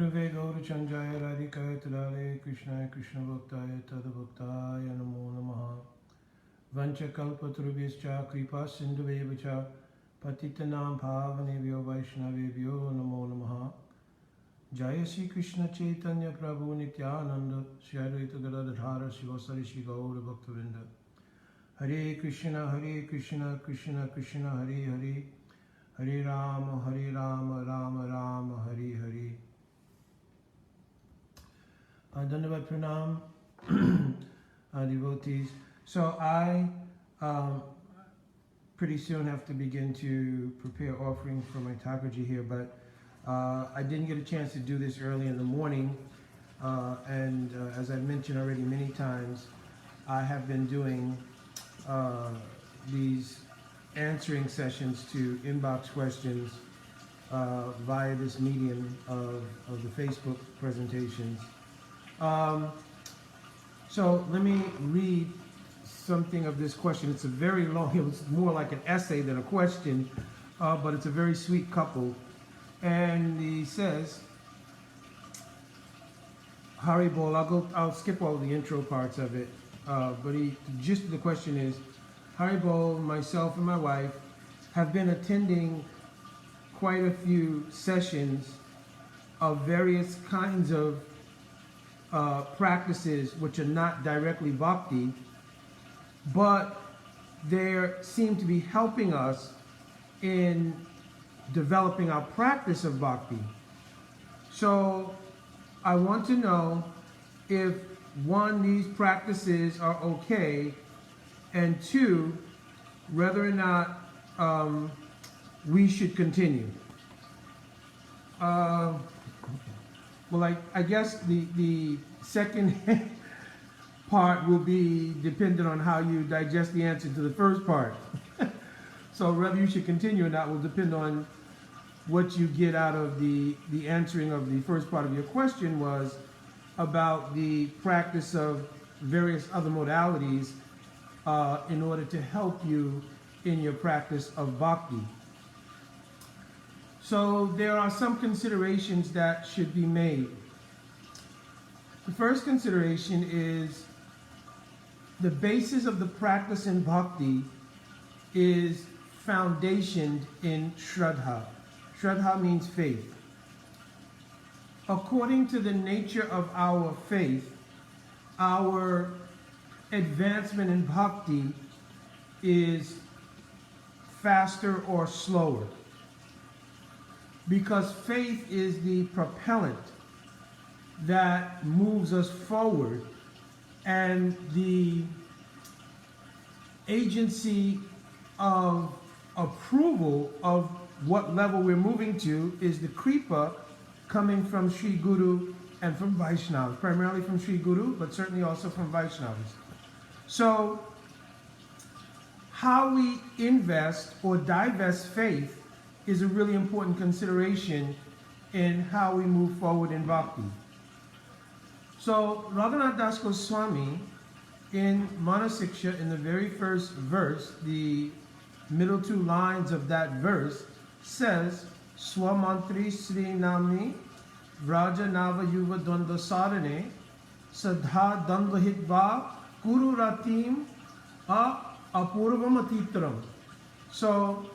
Gurave Gaurachandraya Radhikaya Tadale Krishnaya Krishna Bhaktaya Tadabhaktaya Namo Namaha Vancha Kalpatarubhyascha Kripa Sindhuvevacha Patitanam Bhavanebhyo Vaishnavebhyo Namo Namaha Jaya Sri Krishna Chaitanya Prabhu Nityananda Sri Advaita Gadadhara Sivasari Sri Gaura Bhaktavinda Hare Krishna Krishna Krishna Hare Hare Hare Rama Rama Rama Hare Hare Dandavad Pranam devotees. So I pretty soon have to begin to prepare offerings for my Thakurji here, but I didn't get a chance to do this early in the morning, and as I've mentioned already many times, I have been doing these answering sessions to inbox questions via this medium of the Facebook presentations. So let me read something of this question. It's a very long, it's more like an essay than a question, but it's a very sweet couple. And he says, Hari Bol, I'll skip all the intro parts of it, but the gist of the question is, Hari Bol, myself and my wife have been attending quite a few sessions of various kinds of practices which are not directly bhakti, but they seem to be helping us in developing our practice of bhakti. So I want to know if one, these practices are okay, and two, whether or not we should continue. Well, I guess the second part will be dependent on how you digest the answer to the first part. So whether you should continue or not will depend on what you get out of the answering of the first part of your question, was about the practice of various other modalities in order to help you in your practice of bhakti. So there are some considerations that should be made. The first consideration is the basis of the practice in bhakti is foundationed in Shraddha. Shraddha means faith. According to the nature of our faith, our advancement in bhakti is faster or slower, because faith is the propellant that moves us forward, and the agency of approval of what level we're moving to is the kripa coming from Sri Guru and from Vaishnavas, primarily from Sri Guru, but certainly also from Vaishnavas. So how we invest or divest faith is a really important consideration in how we move forward in bhakti. So Raghunath Das Goswami in Manasiksha, in the very first verse, the middle two lines of that verse, says, Swamantri Sri Namni Vraja Nava Yuva Dvandva Sarane Sadha Dandva Hitva Kuru Ratim Apurvam Atitram. So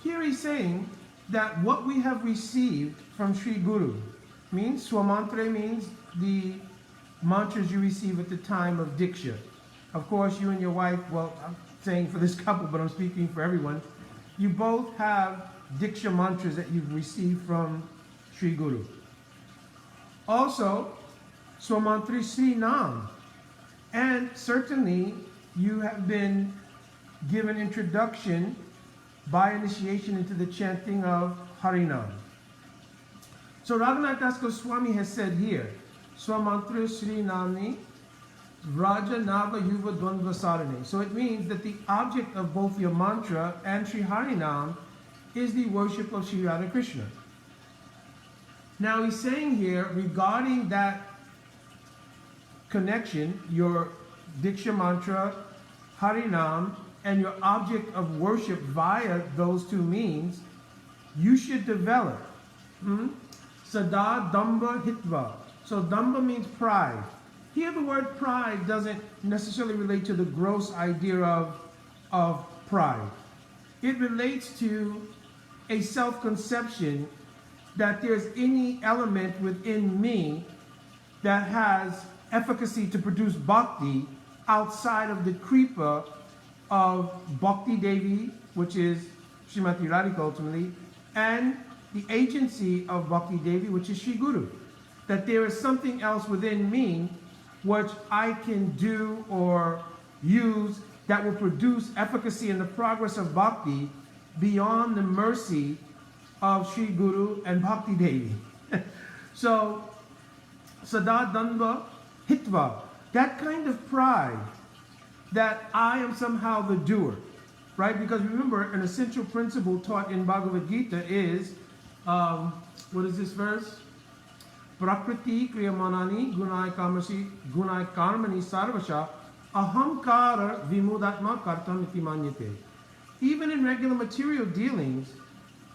here he's saying that what we have received from Sri Guru means, Swamantra means the mantras you receive at the time of Diksha. Of course, you and your wife, well, I'm saying for this couple, but I'm speaking for everyone, you both have Diksha mantras that you've received from Sri Guru. Also, Swamantri Sri Nam. And certainly, you have been given introduction by initiation into the chanting of Harinam. So Raghunath Das Goswami has said here, Swamantra Sri Namni Vraja Nava Yuva Dvandva Sarane. So it means that the object of both your mantra and Sri Harinam is the worship of Sri Radha Krishna. Now he's saying here, regarding that connection, your Diksha mantra, Harinam, and your object of worship via those two means, you should develop Sada Damba Hitva. So Damba means pride. Here the word pride doesn't necessarily relate to the gross idea of pride. It relates to a self-conception that there's any element within me that has efficacy to produce bhakti outside of the kripa of Bhakti Devi, which is Srimati Radhika ultimately, and the agency of Bhakti Devi, which is Shri Guru. That there is something else within me which I can do or use that will produce efficacy in the progress of bhakti beyond the mercy of Shri Guru and Bhakti Devi. So, Sada Danva Hitva, that kind of pride that I am somehow the doer, right? Because remember, an essential principle taught in Bhagavad Gita is, what is this verse? Prakriti kriyamanani gunai karmani sarvasha ahamkara vimudatma kartam iti manyate. Even in regular material dealings,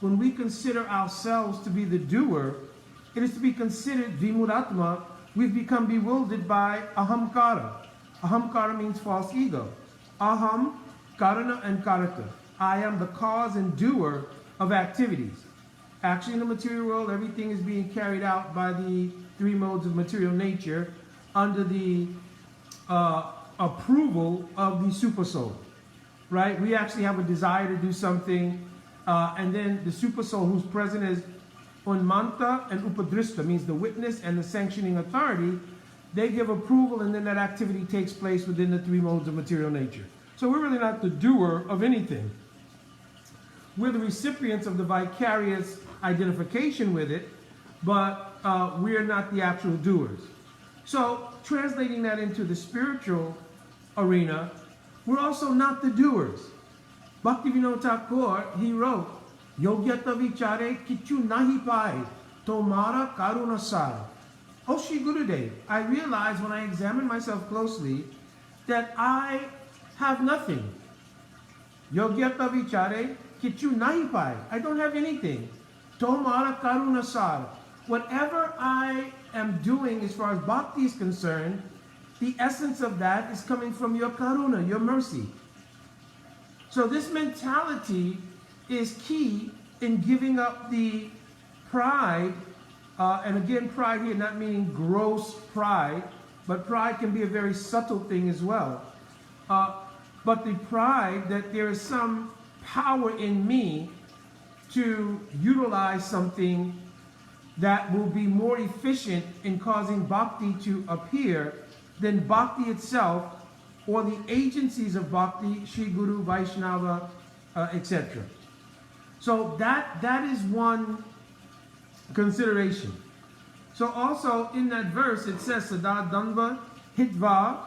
when we consider ourselves to be the doer, it is to be considered vimudatma. We've become bewildered by ahamkara. Ahamkara means false ego. Aham, karana, and karata. I am the cause and doer of activities. Actually, in the material world, everything is being carried out by the three modes of material nature under the approval of the super soul, right? We actually have a desire to do something, and then the super soul who's present is Unmanta and Upadrishta, means the witness and the sanctioning authority. They give approval, and then that activity takes place within the three modes of material nature. So we're really not the doer of anything. We're the recipients of the vicarious identification with it, but we're not the actual doers. So translating that into the spiritual arena, we're also not the doers. Bhaktivinoda Thakur, he wrote, Yogyata vichare kichu nahi pai, tomara karuna sar. Oh Shri Gurudev, I realized when I examined myself closely that I have nothing. Yogyata vichare kichu nahi pai. I don't have anything. Tomara karuna sar. Whatever I am doing as far as bhakti is concerned, the essence of that is coming from your karuna, your mercy. So this mentality is key in giving up the pride, and again, pride here not meaning gross pride, but pride can be a very subtle thing as well. But the pride that there is some power in me to utilize something that will be more efficient in causing bhakti to appear than bhakti itself or the agencies of bhakti, Shri Guru, Vaishnava, etc. So that is one consideration. So also in that verse it says, Sada Danva Hitva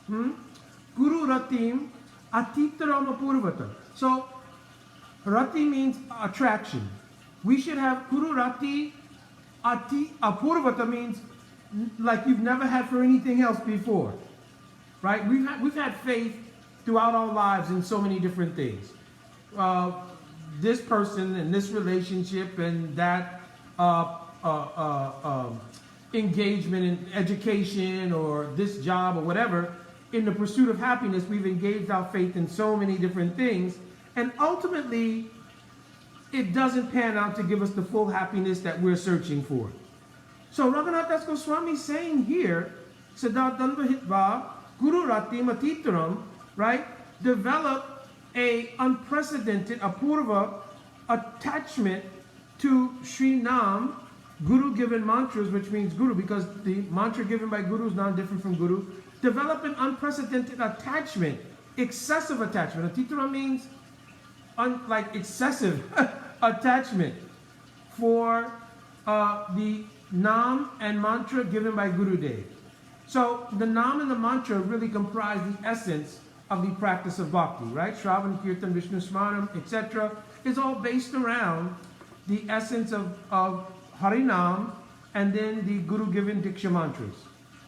Guru Ratim Atitaram Apurvata. So Rati means attraction. We should have Guru Rati Apurvata means like you've never had for anything else before. Right? We've had faith throughout our lives in so many different things. This person and this relationship and that engagement in education or this job or whatever, in the pursuit of happiness, we've engaged our faith in so many different things. And ultimately, it doesn't pan out to give us the full happiness that we're searching for. So Raghunath Das Goswami is saying here, Siddhartha Hitva, Guru Rati Matitaram, right? Develop a unprecedented, apurva attachment to Sri Nam, Guru given mantras, which means Guru, because the mantra given by Guru is not different from Guru. Develop an unprecedented attachment, excessive attachment. Atitara means like excessive attachment for the Nam and mantra given by Guru Dev. So the Nam and the mantra really comprise the essence of the practice of bhakti, right? Shravan, Kirtan, Vishnu Smaranam, etc. is all based around the essence of Harinam and then the Guru-given Diksha mantras,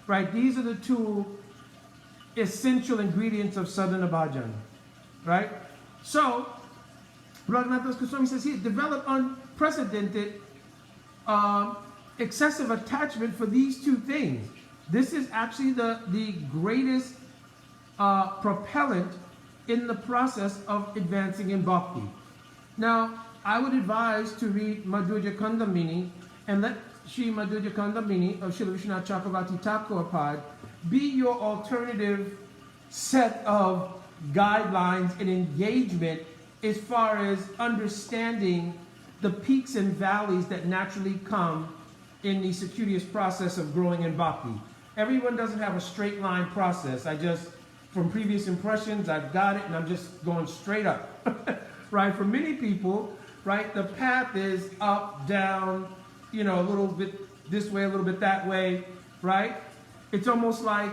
right? These are the two essential ingredients of sadhana bhajan, right? So, Raghunath Das Goswami says here, develop unprecedented excessive attachment for these two things. This is actually the greatest propellant in the process of advancing in bhakti. Now, I would advise to read Madhurya Kandamini and let Sri Madhurya Kandamini of Srila Vishwanath Chakravarti Thakur Pad be your alternative set of guidelines and engagement as far as understanding the peaks and valleys that naturally come in the circuitous process of growing in bhakti. Everyone doesn't have a straight line process. From previous impressions, I've got it and I'm just going straight up. Right? For many people, right, the path is up, down, a little bit this way, a little bit that way, right? It's almost like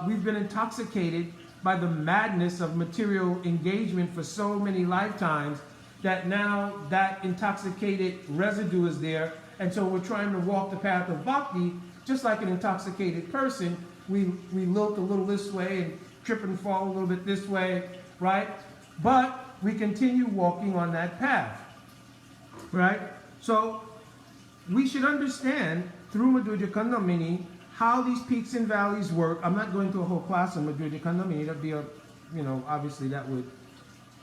we've been intoxicated by the madness of material engagement for so many lifetimes that now that intoxicated residue is there. And so we're trying to walk the path of bhakti just like an intoxicated person. We lilt a little this way and trip and fall a little bit this way, right? But we continue walking on that path, right? So we should understand through Madhurya Kandamini how these peaks and valleys work. I'm not going through a whole class on Madhurya Kandamini. That'd be obviously that would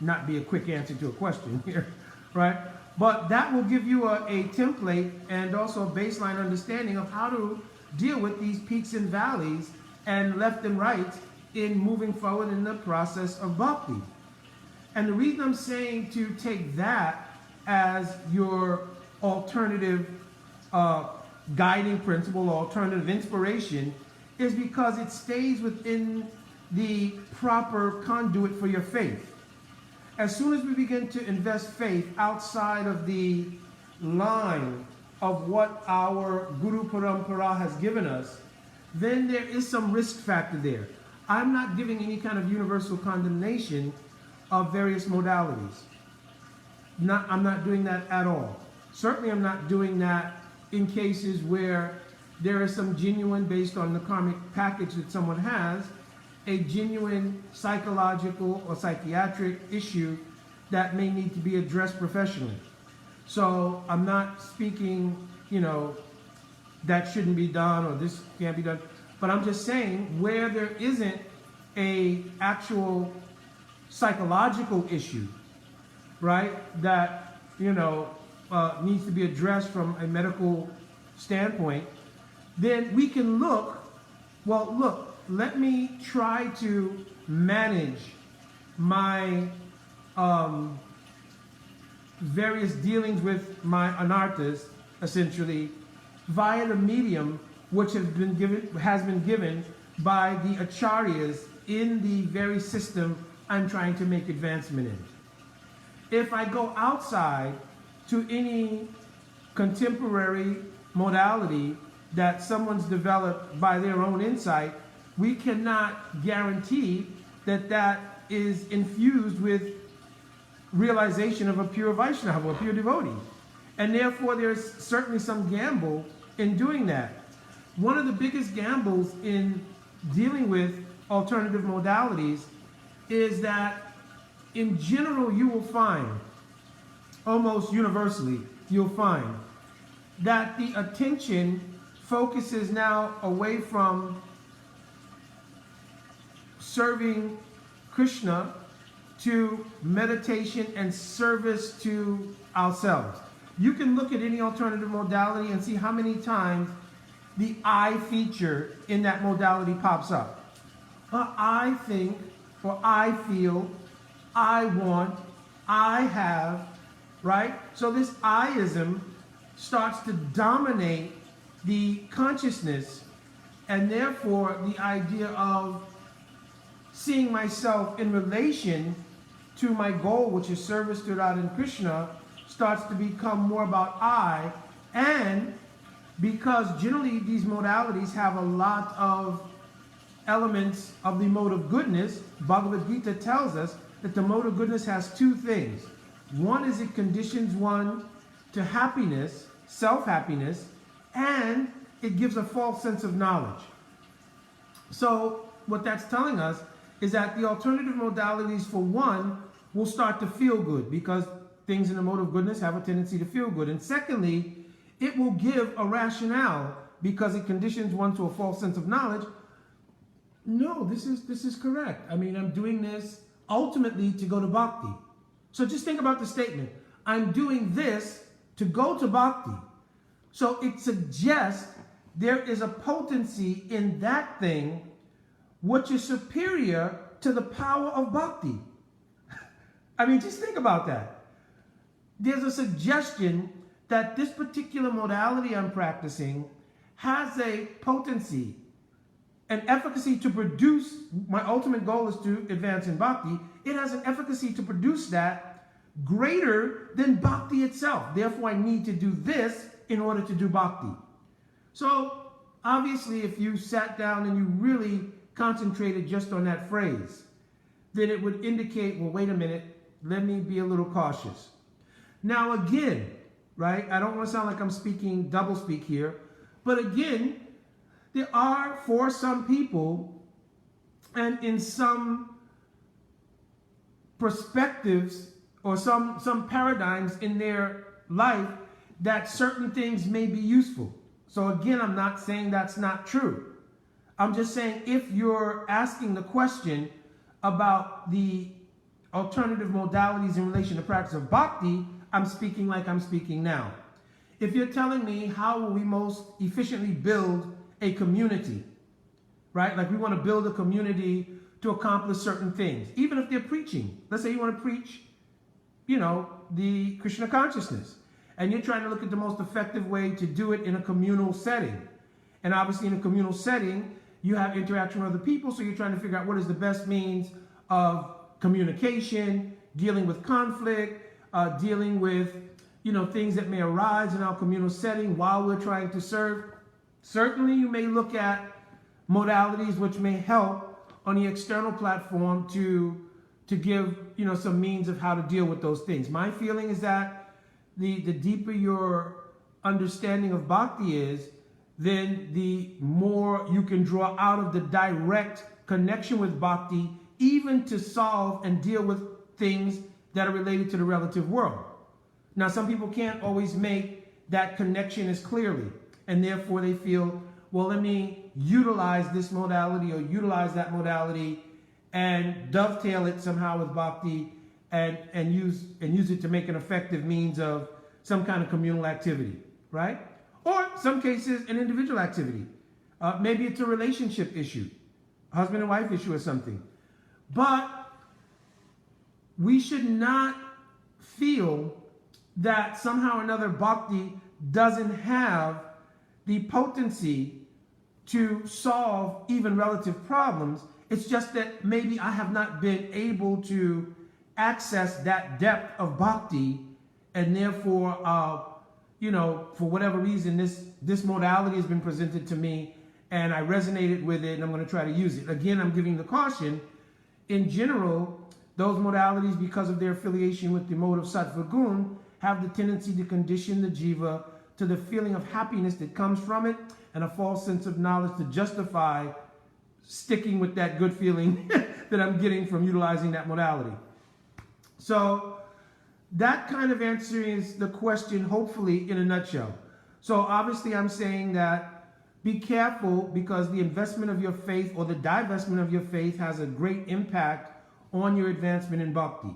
not be a quick answer to a question here, right? But that will give you a template and also a baseline understanding of how to deal with these peaks and valleys and left and right in moving forward in the process of bhakti. And the reason I'm saying to take that as your alternative guiding principle, alternative inspiration, is because it stays within the proper conduit for your faith. As soon as we begin to invest faith outside of the line of what our Guru Parampara has given us, then there is some risk factor there. I'm not giving any kind of universal condemnation of various modalities. I'm not doing that at all. Certainly I'm not doing that in cases where there is some genuine, based on the karmic package that someone has, a genuine psychological or psychiatric issue that may need to be addressed professionally. So I'm not speaking, that shouldn't be done or this can't be done. But I'm just saying where there isn't a actual psychological issue, right, that, needs to be addressed from a medical standpoint, then we can let me try to manage my various dealings with my anarthas, essentially, via the medium which has been given by the acharyas in the very system I'm trying to make advancement in. If I go outside to any contemporary modality that someone's developed by their own insight, we cannot guarantee that that is infused with realization of a pure Vaishnava, a pure devotee. And therefore there's certainly some gamble in doing that. One of the biggest gambles in dealing with alternative modalities is that in general you will find, almost universally, you'll find that the attention focuses now away from serving Krishna to meditation and service to ourselves. You can look at any alternative modality and see how many times the I feature in that modality pops up. I think, or I feel, I want, I have, right? So this I-ism starts to dominate the consciousness, and therefore the idea of seeing myself in relation to my goal, which is service to Radha and Krishna, starts to become more about I. And because generally these modalities have a lot of elements of the mode of goodness, Bhagavad Gita tells us that the mode of goodness has two things. One is it conditions one to happiness, self-happiness, and it gives a false sense of knowledge. So what that's telling us is that the alternative modalities, for one, will start to feel good because things in the mode of goodness have a tendency to feel good. And secondly, it will give a rationale because it conditions one to a false sense of knowledge. No, this is correct. I mean, I'm doing this ultimately to go to bhakti. So just think about the statement. I'm doing this to go to bhakti. So it suggests there is a potency in that thing which is superior to the power of bhakti. I mean, just think about that. There's a suggestion that this particular modality I'm practicing has a potency, an efficacy to produce, my ultimate goal is to advance in bhakti. It has an efficacy to produce that greater than bhakti itself. Therefore, I need to do this in order to do bhakti. So, obviously, if you sat down and you really concentrated just on that phrase, then it would indicate, well, wait a minute, let me be a little cautious. Now, again, right, I don't want to sound like I'm speaking doublespeak here, but again, there are, for some people, and in some perspectives or some paradigms in their life, that certain things may be useful. So again, I'm not saying that's not true. I'm just saying if you're asking the question about the alternative modalities in relation to practice of bhakti, I'm speaking like I'm speaking now. If you're telling me how will we most efficiently build a community, right? Like we want to build a community to accomplish certain things, even if they're preaching. Let's say you want to preach, the Krishna consciousness, and you're trying to look at the most effective way to do it in a communal setting. And obviously in a communal setting, you have interaction with other people, so you're trying to figure out what is the best means of communication, dealing with conflict, dealing with, things that may arise in our communal setting while we're trying to serve. Certainly you may look at modalities which may help on the external platform to give, some means of how to deal with those things. My feeling is that the deeper your understanding of bhakti is, then the more you can draw out of the direct connection with bhakti, even to solve and deal with things that are related to the relative world. Now, some people can't always make that connection as clearly, and therefore they feel, well, let me utilize this modality or utilize that modality and dovetail it somehow with bhakti and use it to make an effective means of some kind of communal activity, right? Or some cases, an individual activity. Maybe it's a relationship issue, husband and wife issue or something. But we should not feel that somehow or another bhakti doesn't have the potency to solve even relative problems. It's just that maybe I have not been able to access that depth of bhakti, and therefore, for whatever reason, this modality has been presented to me, and I resonated with it, and I'm going to try to use it. Again, I'm giving the caution. In general, those modalities, because of their affiliation with the mode of sattva gun, have the tendency to condition the jiva to the feeling of happiness that comes from it, and a false sense of knowledge to justify sticking with that good feeling that I'm getting from utilizing that modality. So that kind of answers the question, hopefully, in a nutshell. So obviously I'm saying that be careful, because the investment of your faith or the divestment of your faith has a great impact on your advancement in bhakti.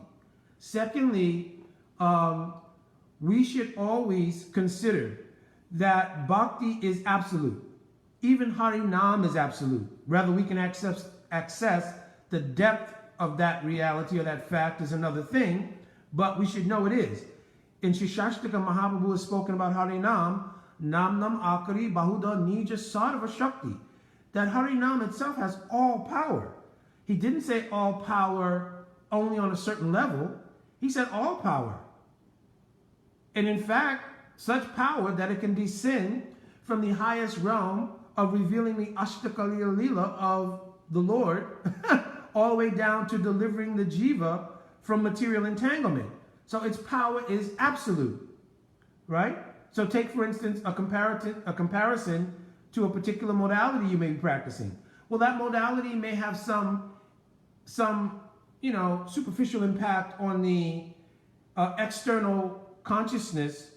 Secondly, we should always consider that bhakti is absolute. Even Harinam is absolute. Rather, we can access the depth of that reality or that fact is another thing, but we should know it is. In Shishashtaka, Mahaprabhu has spoken about Harinam, Nam Nam Akari Bahuda Nija Sarva Shakti. That Harinam itself has all power. He didn't say all power only on a certain level. He said all power. And in fact, such power that it can descend from the highest realm of revealing the Ashtakaliya Leela of the Lord all the way down to delivering the jiva from material entanglement. So its power is absolute, right? So take, for instance, a comparison to a particular modality you may be practicing. Well, that modality may have some superficial impact on the external consciousness,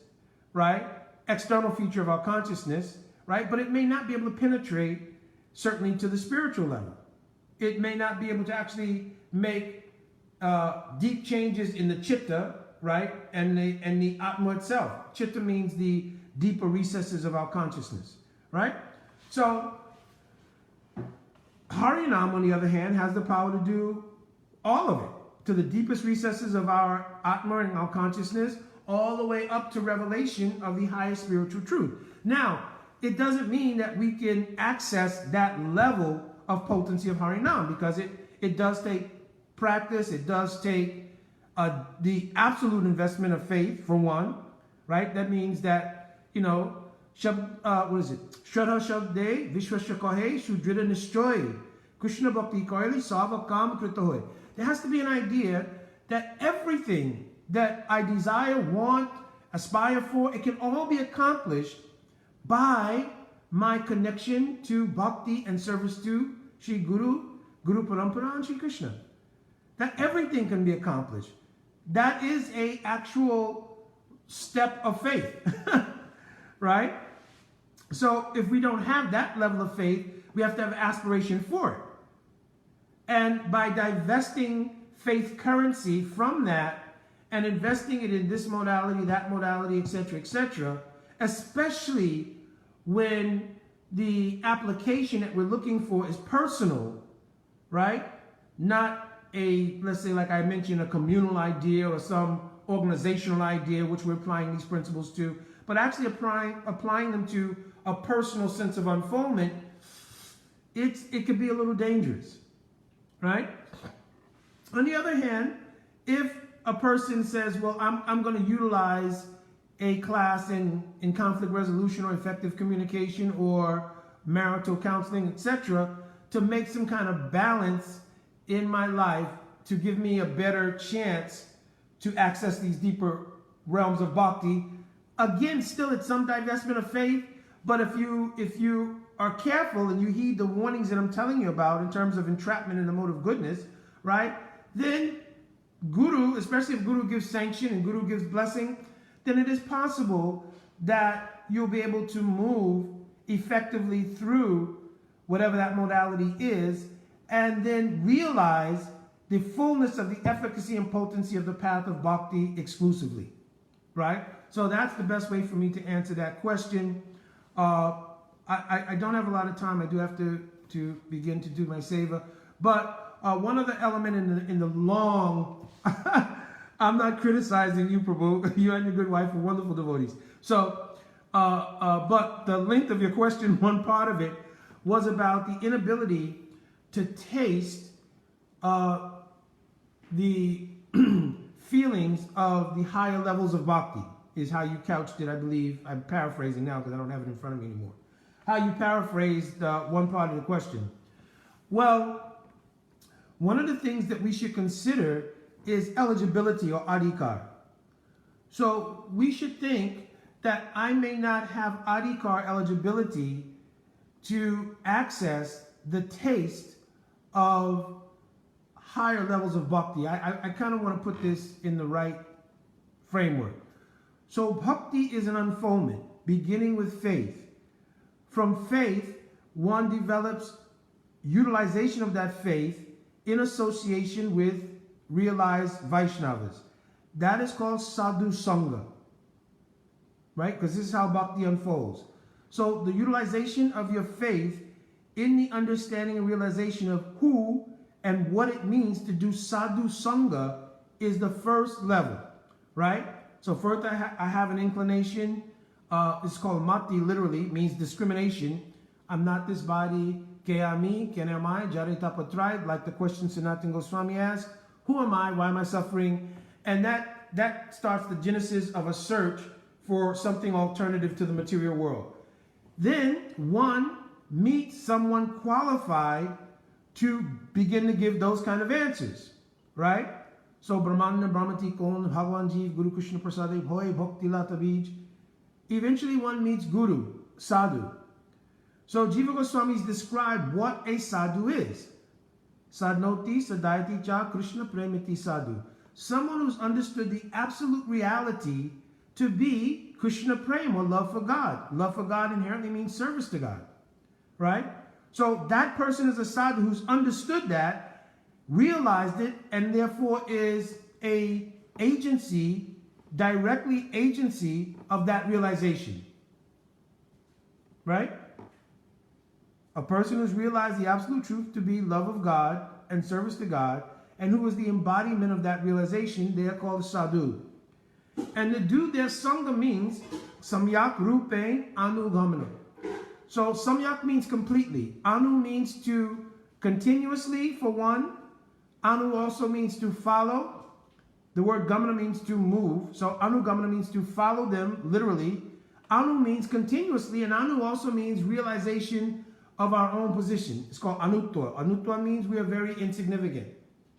right? external feature of our consciousness, right? But it may not be able to penetrate certainly to the spiritual level. It may not be able to actually make deep changes in the chitta, right? And the Atma itself. Chitta means the deeper recesses of our consciousness, right? So Harinam, on the other hand, has the power to do all of it, to the deepest recesses of our Atma and our consciousness, all the way up to revelation of the highest spiritual truth. Now, it doesn't mean that we can access that level of potency of Harinam, because it does take practice, it does take the absolute investment of faith, for one, right? That means that, you know, what is it? Shraddha Shabde, Vishwashakahe, Shudrida Nishchoy, Krishna Bhakti Koili, Sava Kam Kritahoy. There has to be an idea that everything that I desire, want, aspire for, it can all be accomplished by my connection to bhakti and service to Shri Guru, Guru Parampara, and Shri Krishna. That everything can be accomplished. That is a actual step of faith, right? So if we don't have that level of faith, we have to have aspiration for it. And by divesting faith currency from that and investing it in this modality, that modality, etc., especially when the application that we're looking for is personal, right? Not a, let's say, like I mentioned, a communal idea or some organizational idea which we're applying these principles to, but actually applying them to a personal sense of unfoldment, it could be a little dangerous, right? On the other hand, if a person says, well, I'm going to utilize a class in conflict resolution or effective communication or marital counseling, etc., to make some kind of balance in my life to give me a better chance to access these deeper realms of bhakti. Again, still it's some divestment of faith, but if you are careful and you heed the warnings that I'm telling you about in terms of entrapment in the mode of goodness, right, then Guru, especially if Guru gives sanction and Guru gives blessing, then it is possible that you'll be able to move effectively through whatever that modality is, and then realize the fullness of the efficacy and potency of the path of bhakti exclusively, right? So that's the best way for me to answer that question. I don't have a lot of time. I do have to begin to do my seva. But one other element in the long, I'm not criticizing you, Prabhu. You and your good wife are wonderful devotees. So, but the length of your question, one part of it was about the inability to taste the feelings of the higher levels of bhakti, is how you couched it, I believe. I'm paraphrasing now because I don't have it in front of me anymore. How you paraphrased one part of the question. Well, one of the things that we should consider is eligibility or adhikar. So we should think that I may not have adhikar eligibility to access the taste of higher levels of bhakti. I kind of want to put this in the right framework. So bhakti is an unfoldment, beginning with faith. From faith, one develops utilization of that faith in association with realized Vaishnavas. That is called sadhu sangha, right? Because this is how bhakti unfolds. So the utilization of your faith in the understanding and realization of who and what it means to do sadhu sangha is the first level, right? So first I have an inclination. It's called mati, literally means discrimination. I'm not this body. Ke ami, ken am I? Jarita patrai, like the question Sanatana Goswami asked. Who am I? Why am I suffering? And that starts the genesis of a search for something alternative to the material world. Then one meets someone qualified to begin to give those kind of answers, right? So Brahmana, Brahmati Kon, Bhagavan Jeev, Guru Krishna Prasade, Bhoy, Bhakti Lata Bij. Eventually one meets Guru, Sadhu. So Jiva Goswamis described what a sadhu is. Sadnoti sadayati cha Krishna premiti sadhu. Someone who's understood the absolute reality to be Krishna Prem, or love for God. Love for God inherently means service to God, right? So that person is a sadhu who's understood that, realized it, and therefore is a agency, directly agency of that realization, right? A person who's realized the absolute truth to be love of God and service to God, and who is the embodiment of that realization, they are called a sadhu. And to do their sangha means samyak rupe anugamana. So samyak means completely. Anu means to continuously, for one. Anu also means to follow. The word gamana means to move. So anugamana means to follow them, literally. Anu means continuously, and anu also means realization of our own position. It's called anutva. Anutva means we are very insignificant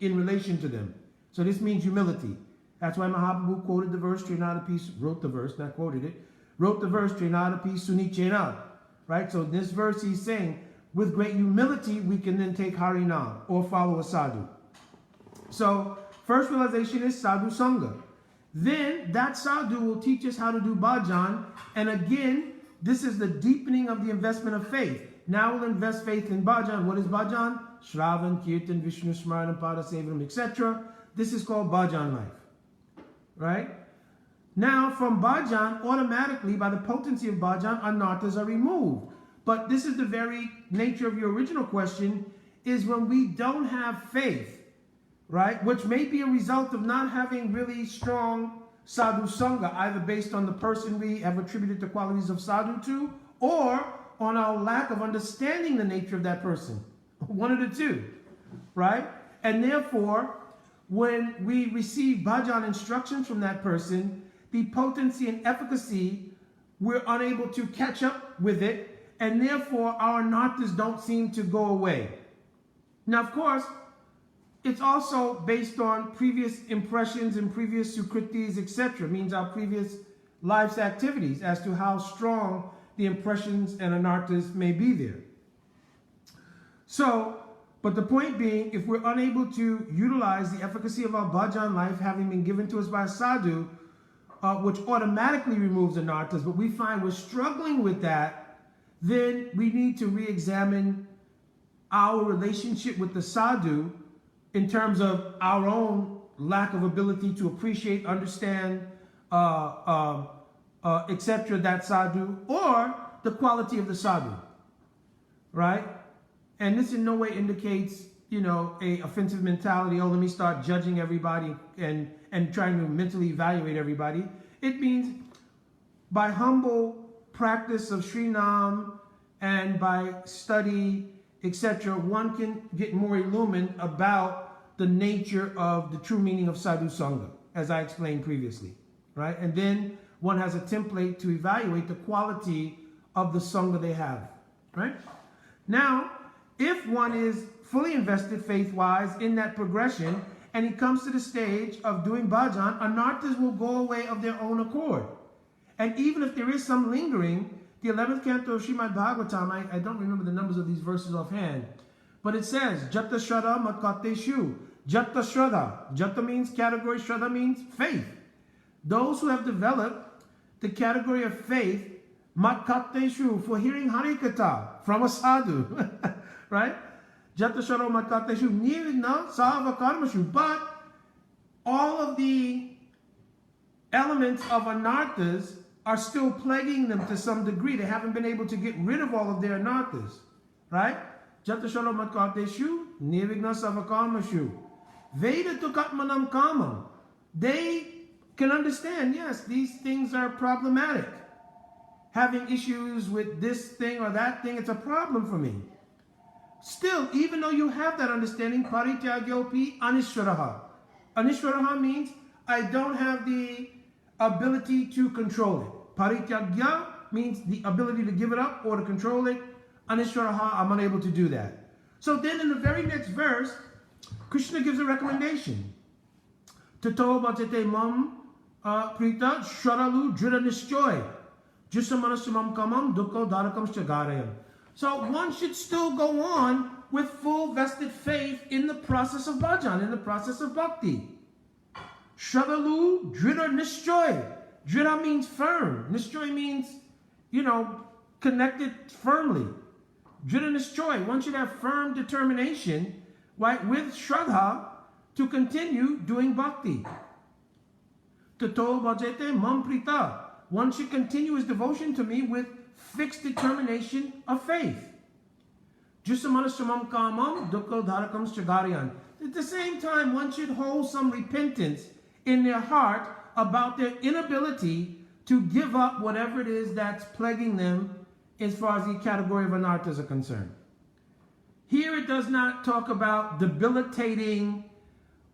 in relation to them. So this means humility. That's why Mahaprabhu quoted the verse, Trinadapi, wrote the verse, not quoted it, wrote the verse, Trinadapi sunichena. Right? So this verse he's saying, with great humility, we can then take Harinam or follow a sadhu. So first realization is sadhu sangha. Then that sadhu will teach us how to do bhajan. And again, this is the deepening of the investment of faith. Now we'll invest faith in bhajan. What is bhajan? Shravan, Kirtan, Vishnu Smaranam, Pada Sevanam, etc. This is called bhajan life. Right? Now, from bhajan, automatically, by the potency of bhajan, anarthas are removed. But this is the very nature of your original question, is when we don't have faith, right? Which may be a result of not having really strong sadhu sangha, either based on the person we have attributed the qualities of sadhu to, or on our lack of understanding the nature of that person. One of the two, right? And therefore, when we receive bhajan instructions from that person, the potency and efficacy, we're unable to catch up with it, and therefore our anarthas don't seem to go away. Now, of course, it's also based on previous impressions and previous sukritis, etc. Means our previous life's activities as to how strong the impressions and anarthas may be there. So, but the point being, if we're unable to utilize the efficacy of our bhajan life having been given to us by a sadhu, which automatically removes anarthas, but we find we're struggling with that, then we need to re-examine our relationship with the sadhu in terms of our own lack of ability to appreciate, understand, etc. that sadhu, or the quality of the sadhu, right? And this in no way indicates, you know, a offensive mentality. Oh, let me start judging everybody and trying to mentally evaluate everybody. It means by humble practice of Srinam and by study, etc., one can get more illumined about the nature of the true meaning of sadhu sangha, as I explained previously, right? And then one has a template to evaluate the quality of the sangha they have, right? Now, if one is fully invested faith-wise in that progression, and he comes to the stage of doing bhajan, anarthas will go away of their own accord. And even if there is some lingering, the 11th canto of Srimad Bhagavatam, I don't remember the numbers of these verses offhand, but it says, Jata Shraddha Matkateshu. Jata Shraddha. Jata means category, Shraddha means faith. Those who have developed the category of faith, Matkateshu, for hearing Harikatha from a sadhu, right? Jata Shraddha Matkateshu Nirvigna Sava Karmashu. But all of the elements of anarthas are still plaguing them to some degree. They haven't been able to get rid of all of their anarthas, right? Jata Shraddha Matkateshu Nirvigna Sava Karmashu. Veda Tukatmanam Kamam. They can understand, yes, these things are problematic. Having issues with this thing or that thing, it's a problem for me. Still, even though you have that understanding, Parityagyopi Anishwaraha. Anishwaraha means I don't have the ability to control it. Parityagya means the ability to give it up or to control it. Anishwaraha, I'm unable to do that. So then in the very next verse, Krishna gives a recommendation. Tato bhatete mam prita sharalu drida nishchoy. Jusamanasumam kamam dukho dharakam shagarayam. So one should still go on with full vested faith in the process of bhajan, in the process of bhakti. Shraddhalu drida nishchoy. Drita means firm. Nischoy means, connected firmly. Drita Nischoy, one should have firm determination, right, with Shraddha to continue doing bhakti. Tato bhajete mam prita. One should continue his devotion to me with fixed determination of faith. Jusamanashamam kamam dukko dharakam shagaryan. At the same time, one should hold some repentance in their heart about their inability to give up whatever it is that's plaguing them as far as the category of anarthas are concerned. Here it does not talk about debilitating,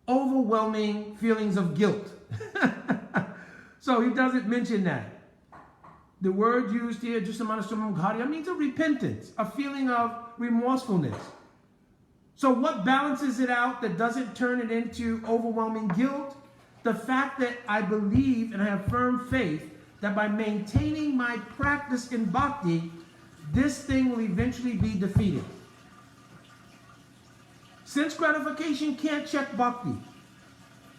overwhelming feelings of guilt. So he doesn't mention that. The word used here, Jusamanashamam, means a repentance, a feeling of remorsefulness. So what balances it out that doesn't turn it into overwhelming guilt? The fact that I believe and I have firm faith that by maintaining my practice in bhakti, this thing will eventually be defeated. Sense gratification can't check bhakti.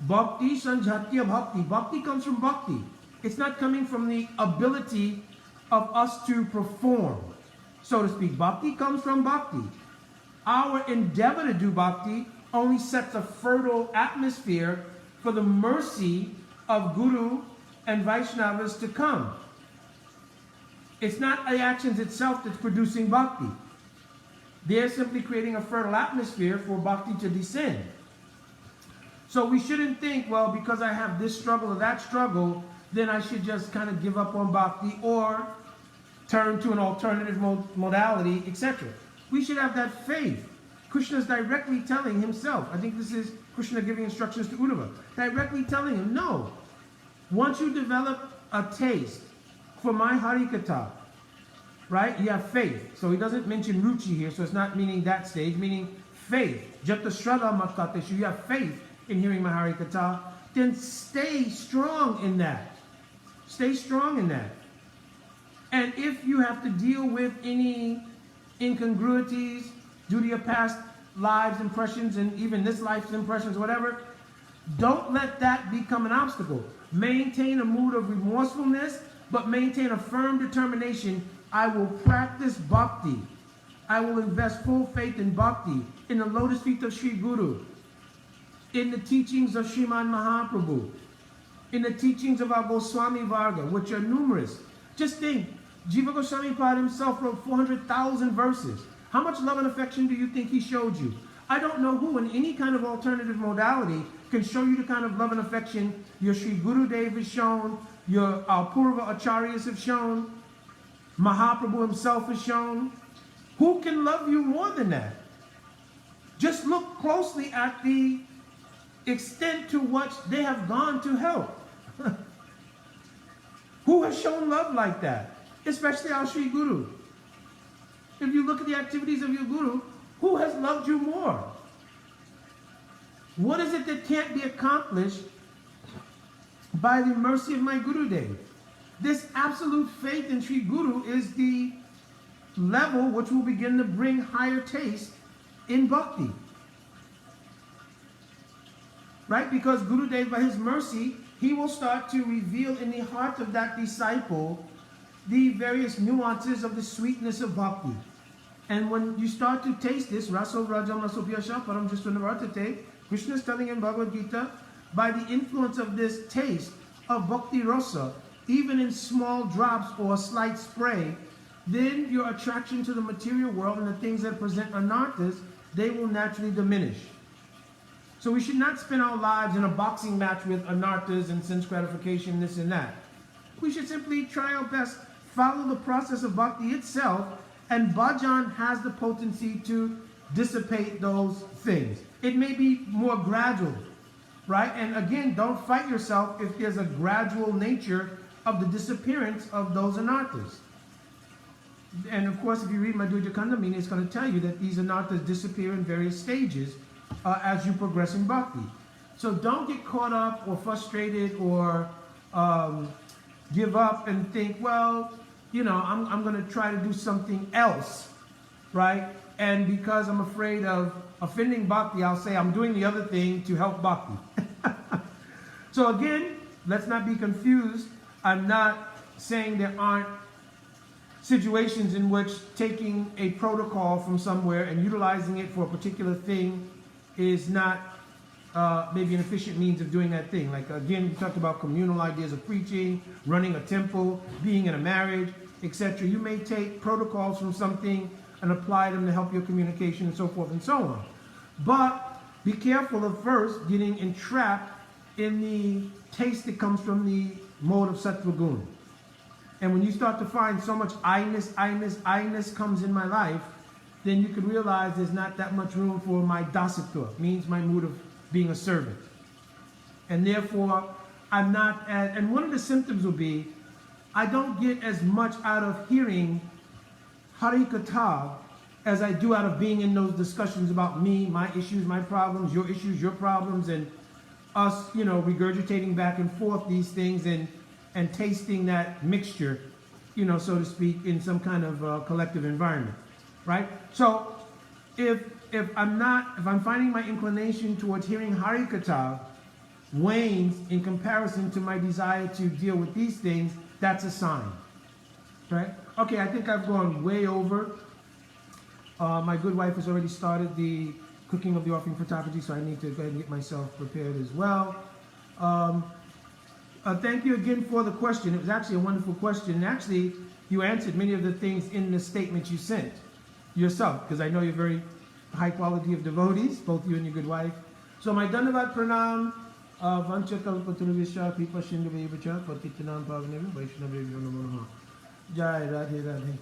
Bhakti sanjhatya bhakti. Bhakti comes from bhakti. It's not coming from the ability of us to perform, so to speak. Bhakti comes from bhakti. Our endeavor to do bhakti only sets a fertile atmosphere for the mercy of Guru and Vaishnavas to come. It's not the actions itself that's producing bhakti. They're simply creating a fertile atmosphere for bhakti to descend. So we shouldn't think, well, because I have this struggle or that struggle, then I should just kind of give up on bhakti or turn to an alternative modality, etc. We should have that faith. Krishna is directly telling himself, I think this is Krishna giving instructions to Uddhava, directly telling him, no, once you develop a taste for my Harikatha, right, you have faith. So he doesn't mention ruchi here, so it's not meaning that stage, meaning faith. Jata shraddha mattateshu, you have faith in hearing my Harikatha, then stay strong in that. Stay strong in that. And if you have to deal with any incongruities due to your past lives' impressions and even this life's impressions, whatever, don't let that become an obstacle. Maintain a mood of remorsefulness, but maintain a firm determination. I will practice bhakti. I will invest full faith in bhakti, in the lotus feet of Sri Guru, in the teachings of Sriman Mahaprabhu, in the teachings of our Goswami Varga, which are numerous. Just think, Jiva Goswami Pad himself wrote 400,000 verses. How much love and affection do you think he showed you? I don't know who in any kind of alternative modality can show you the kind of love and affection your Sri Gurudev has shown, your Purva Acharyas have shown, Mahaprabhu himself has shown. Who can love you more than that? Just look closely at the extent to which they have gone to help. Who has shown love like that? Especially our Sri Guru. If you look at the activities of your Guru, who has loved you more? What is it that can't be accomplished by the mercy of my Gurudev? This absolute faith in Sri Guru is the level which will begin to bring higher taste in bhakti. Right? Because Gurudev, by his mercy, he will start to reveal in the heart of that disciple the various nuances of the sweetness of bhakti. And when you start to taste this, Raso Rajam Rasopyasha Param Jistanavartate, Krishna is telling in Bhagavad Gita, by the influence of this taste of bhakti rasa, even in small drops or a slight spray, then your attraction to the material world and the things that present anarthas, they will naturally diminish. So we should not spend our lives in a boxing match with anarthas and sense gratification, this and that. We should simply try our best, follow the process of bhakti itself, and bhajan has the potency to dissipate those things. It may be more gradual, right? And again, don't fight yourself if there's a gradual nature of the disappearance of those anarthas. And of course, if you read Madhurya Kandamini, it's going to tell you that these anarthas disappear in various stages as you progress in bhakti. So don't get caught up or frustrated or give up and think, well, you know, I'm going to try to do something else, right? And because I'm afraid of offending bhakti, I'll say I'm doing the other thing to help bhakti. So again, let's not be confused. I'm not saying there aren't situations in which taking a protocol from somewhere and utilizing it for a particular thing is not maybe an efficient means of doing that thing. Like again, we talked about communal ideas of preaching, running a temple, being in a marriage, etc. You may take protocols from something and apply them to help your communication and so forth and so on. But be careful of first getting entrapped in the taste that comes from the mode of sattva gun. And when you start to find so much I-ness comes in my life, then you can realize there's not that much room for my dasitva, means my mood of being a servant. And therefore, I'm not as, and one of the symptoms will be, I don't get as much out of hearing Hari Katha as I do out of being in those discussions about me, my issues, my problems, your issues, your problems, and us, regurgitating back and forth these things and tasting that mixture, so to speak, in some kind of collective environment, right? So if I'm finding my inclination towards hearing Hari Katha wanes in comparison to my desire to deal with these things, that's a sign, right? Okay, I think I've gone way over. My good wife has already started the cooking of the offering for Tapaji, so I need to go ahead and get myself prepared as well. Thank you again for the question. It was actually a wonderful question. And actually, you answered many of the things in the statement you sent yourself, because I know you're very high quality of devotees, both you and your good wife. So my Dhanavad Pranam, Vancha Kalpaturvisha, Kripa Shindu Vaibhacha, Patitanam Pavanam, Vaishnava Namo Namaha. Jai Radhe Radhe.